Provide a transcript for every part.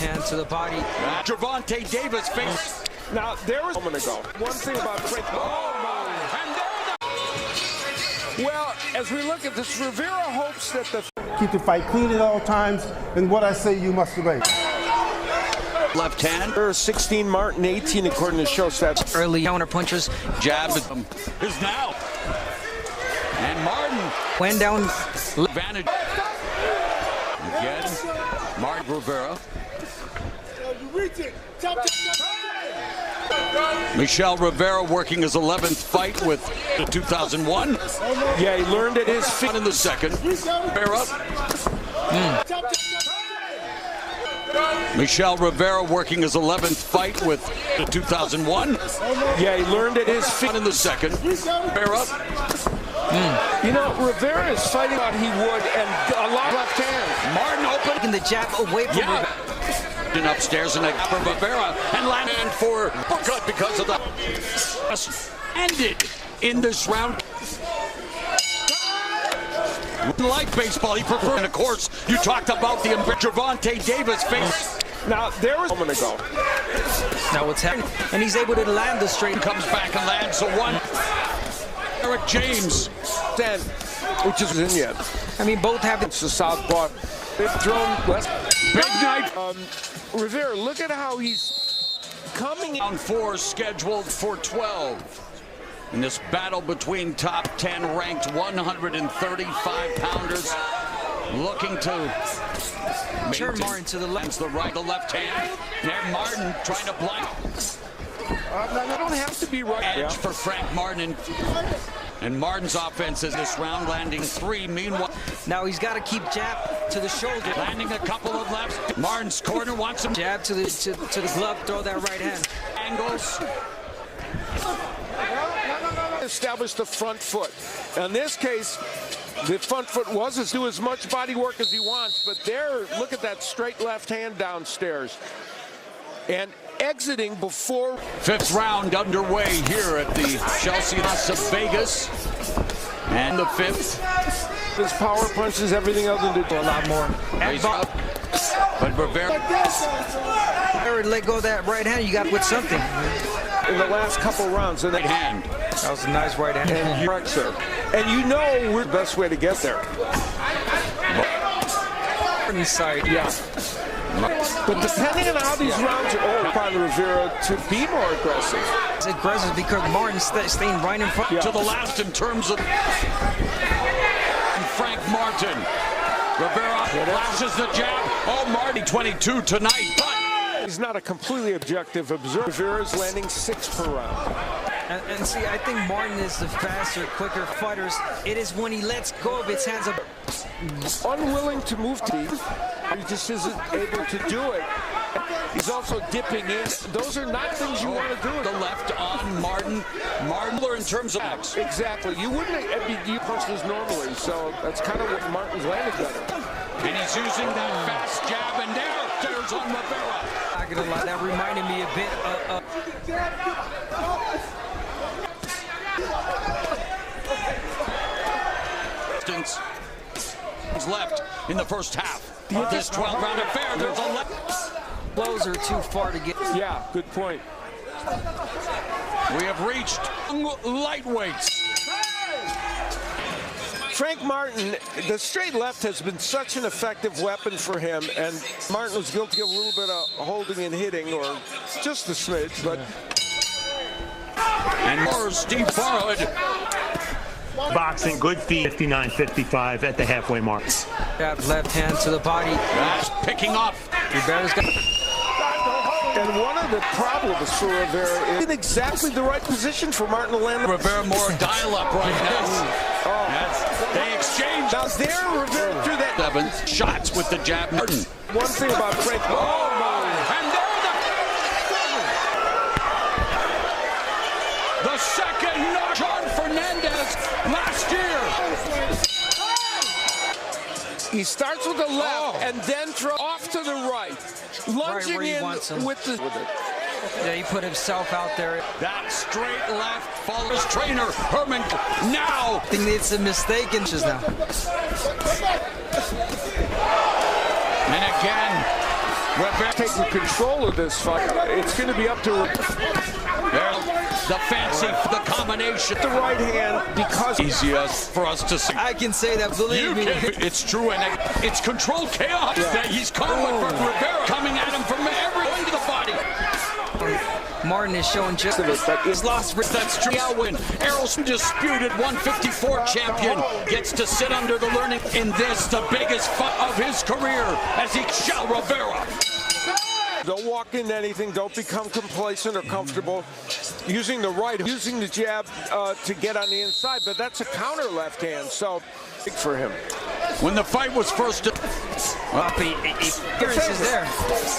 hand to the body. Gervonta Davis face. Now, there was a moment ago. One thing about Frank. Well, as we look at this, Rivera hopes that the keep the fight clean at all times, and what I say you must obey. Left hand. 16, Martin 18, according to show stats. Early counter punches. Jab is now. And Martin Went down. advantage. Again, Martin Rivera. Michel Rivera working his 11th fight with the 2001. Yeah, he learned at his feet In the second. Rivera. Michel Rivera working his 11th fight with the 2001. Yeah, he learned at his feet In the second. Rivera. You know, Rivera is fighting out he would, and a lot of left hand. Martin open. Taking the jab away from Rivera. And upstairs and for Rivera and landed for Booker because of the ended in this round. Like baseball, he preferred. And of course, you talked about the Gervonta Davis face. Now, there was a moment ago. Now what's happening? And he's able to land the straight. Comes back and lands the one. Eric James. 10, which isn't in yet. I mean, both have It's the southpaw. They've thrown left. Big night. Rivera, look at how he's coming in. Round 4 scheduled for 12. In this battle between top 10 ranked 135 pounders looking to Turn Martin to the left. The right, the left hand. There Martin trying to block. I don't have to be right. Edge for Frank Martin. And Martin's offense is this round landing 3. Meanwhile, Now he's got to keep jab to the shoulder. landing a couple of lefts. Martin's corner wants him. Jab to the glove. Throw that right hand. Angles. Establish the front foot. In this case, the front foot was to do as much body work as he wants, but there, look at that straight left hand downstairs. And exiting before. 5th round underway here at the Chelsea Las Vegas. And the 5th. His power punches, everything other than do A lot more. Raise up. But Rivera. Let go of that right hand. You got with something. in the last couple rounds. And Right hand. That was a nice right hand. And correct, sir. And you know we're the best way to get there. Inside. Yeah. But depending on how these rounds are, upon Rivera to be more aggressive. It's aggressive because Martin's staying right in front. Yeah. To the last in terms of Frank Martin. Rivera flashes the jab. Oh, Martin 22 tonight. But he's not a completely objective observer. Rivera's landing 6 per round. And see, I think Martin is the faster, quicker fighters. It is when he lets go of his hands up. Unwilling to move to he just isn't able to do it. He's also dipping in. Those are not things you want to do. the left on Martin. Martin in terms of X. Exactly. You wouldn't you punch this normally, so that's kind of what Martin's landed better. And he's using that fast jab, and there's on Rivera. Not gonna lie, that reminded me a bit of. He's left in the first half of this 12-round affair. There's a left. Blows are too far to get. Yeah, good point. We have reached lightweights. Frank Martin, the straight left has been such an effective weapon for him, and Martin was guilty of a little bit of holding and hitting, or just a smidge, but... And more Steve Farhood. Boxing, good feet, 59-55 at the halfway mark. Jab, left hand to the body. That's picking off. Rivera's got. And one of the problems for Rivera is in exactly the right position for Martin to land. Rivera more dial-up right now. Oh. They exchange. Now there, Rivera threw that. 7 shots with the jab. Martin. One thing about Frank. Oh, And the second knock. John Fernandez last year. he starts with the left and then throw off to the right. Lunging where he in wants him. with the... Yeah, he put himself out there. That straight left follows trainer Herman. Now. I think it's a mistake in just now. And again, Rivera taking control of this fight. It's going to be up to the fancy, the combination. the right hand because Easiest for us to see. I can say that, believe me. It's true, and it's controlled chaos that he's caught with Rivera coming at him from every into the body. Martin is showing just of it, but he's lost. That's true. Now win. Errol's disputed 154 champion gets to sit under the learning in this, the biggest fight of his career, as he shall Rivera. don't walk into anything. Don't become complacent or comfortable. Using the right, using the jab to get on the inside, but that's a counter left hand, so big for him. When the fight was first, Appearance is there.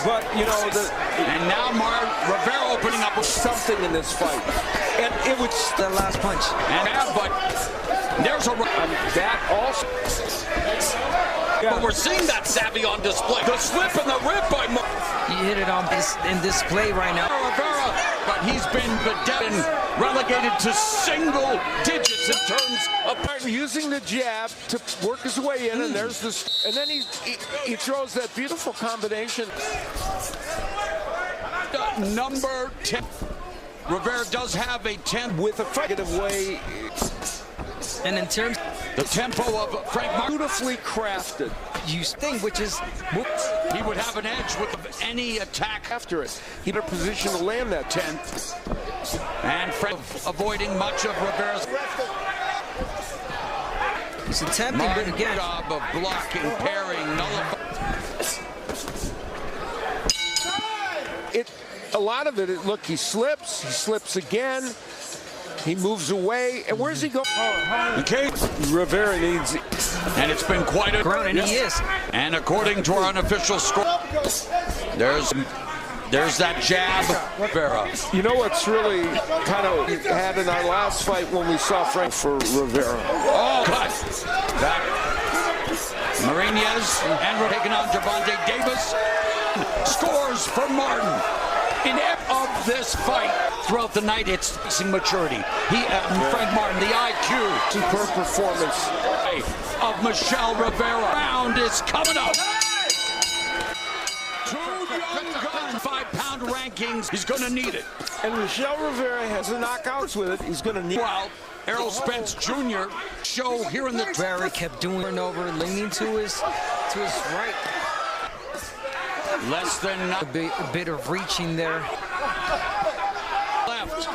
But you know, and now Rivera opening up with something in this fight, and it was The last punch. and but there's a that also. but we're seeing that savvy on display. The slip in the rib by He hit it on in display right now. Rivera, but he's been relegated to single digits in terms of Using the jab to work his way in, and there's this, and then he throws that beautiful combination. Number 10. Rivera does have a 10 With a negative way, And in terms, the tempo of Frank Martin. beautifully crafted you think, which is He would have an edge with any attack after it. He had a position to land that 10. and Frank avoiding much of Rivera's he's attempting, but again, job of blocking, parrying, nullifying. A lot of it, look, he slips again. He moves away, and where's he go? Okay, Rivera needs, and it's been quite a ground, and he is. And according to our unofficial score, there's that jab, Rivera. you know what's really kind of had in our last fight when we saw Frank for Rivera. Oh, cut. Back. Marinez and we're taking on Gervonta Davis. Scores for Martin. In of this fight throughout the night, it's maturity. Frank Martin, the IQ. Superb performance. Of Michel Rivera. Round is coming up. Two young guns, 5-pound rankings. He's going to need it. And Michel Rivera has the knockouts with it. He's going to need. Well, Errol Spence Jr. show here in the. Rivera kept doing it over and over, leaning to his right. Less than A bit of reaching there. left.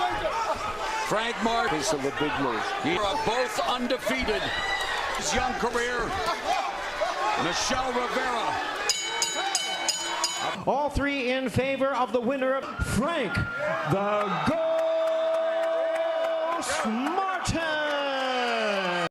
Frank Martin. Piece of a big move. They are both undefeated. His young career. Michel Rivera. All three in favor of the winner, Frank the Ghost Martin.